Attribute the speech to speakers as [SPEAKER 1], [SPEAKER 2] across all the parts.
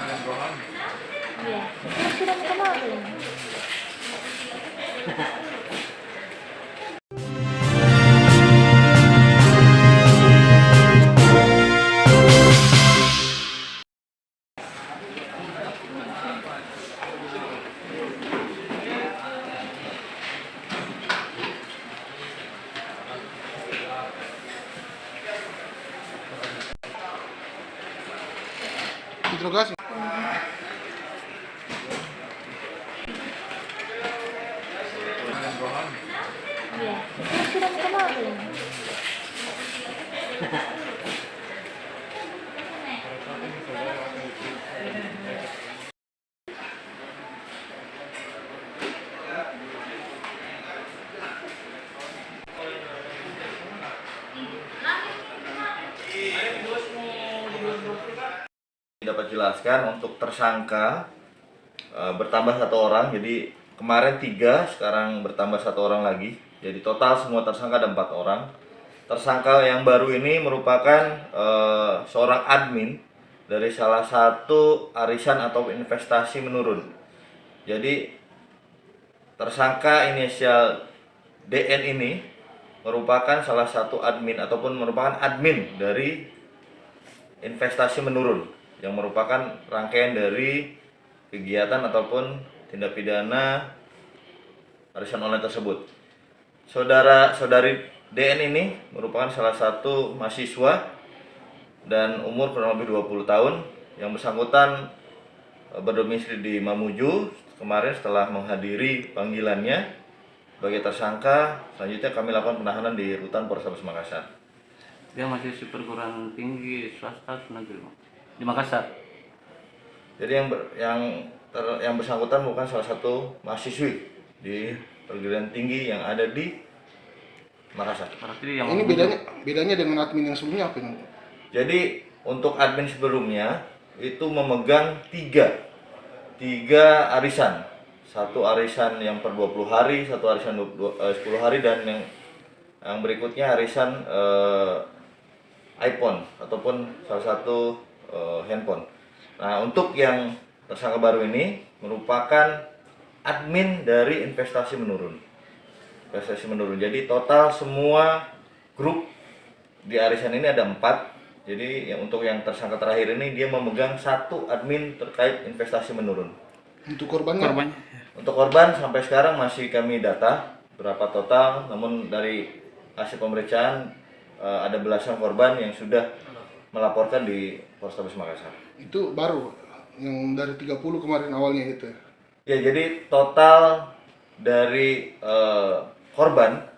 [SPEAKER 1] Iya, kan sudah kemarin.
[SPEAKER 2] Interogasi.
[SPEAKER 1] Iya, kan sudah kemarin.
[SPEAKER 3] Dapat jelaskan untuk tersangka bertambah 1 orang, jadi kemarin 3, sekarang bertambah 1 orang lagi, jadi total semua tersangka ada 4 orang. Tersangka yang baru ini merupakan seorang admin dari salah satu arisan atau investasi menurun. Jadi tersangka inisial DN ini merupakan salah satu admin ataupun merupakan admin dari investasi menurun, yang merupakan rangkaian dari kegiatan ataupun tindak pidana arisan online tersebut. Saudari DN ini merupakan salah satu mahasiswa dan umur kurang lebih 20 tahun. Yang bersangkutan berdomisili di Mamuju. Kemarin setelah menghadiri panggilannya sebagai tersangka, selanjutnya kami lakukan penahanan di rutan Polrestabes Makassar.
[SPEAKER 4] Dia masih perguruan tinggi swasta atau negeri, Bang? Di Makassar.
[SPEAKER 3] Jadi yang bersangkutan merupakan salah satu mahasiswi di perguruan tinggi yang ada di Makassar.
[SPEAKER 4] Berarti yang
[SPEAKER 2] Ini bedanya dengan admin yang sebelumnya apa ini?
[SPEAKER 3] Jadi untuk admin sebelumnya itu memegang tiga arisan. Satu arisan yang per 20 hari, satu arisan 10 hari, dan yang berikutnya arisan iPhone ataupun salah satu handphone. Nah, untuk yang tersangka baru ini merupakan admin dari investasi menurun. Jadi total semua grup di arisan ini ada 4. Jadi untuk yang tersangka terakhir ini dia memegang 1 admin terkait investasi menurun.
[SPEAKER 2] Untuk korbannya?
[SPEAKER 3] Untuk korban sampai sekarang masih kami data berapa total, namun dari hasil pemeriksaan ada belasan korban yang sudah melaporkan di Polrestabes Makassar.
[SPEAKER 2] Itu baru yang dari 30 kemarin awalnya itu.
[SPEAKER 3] Ya, jadi total dari korban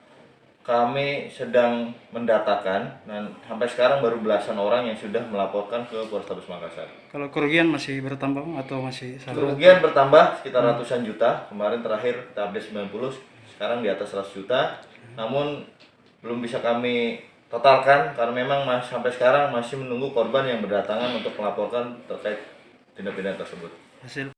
[SPEAKER 3] kami sedang mendatakan dan sampai sekarang baru belasan orang yang sudah melaporkan ke Polrestabes Makassar.
[SPEAKER 5] Kalau kerugian masih bertambah atau masih sama?
[SPEAKER 3] Kerugian bertambah sekitar ratusan juta. Kemarin terakhir kita update 90, sekarang di atas 100 juta. Namun belum bisa kami totalkan karena memang sampai sekarang masih menunggu korban yang berdatangan untuk melaporkan terkait tindak pidana tersebut.
[SPEAKER 5] Hasil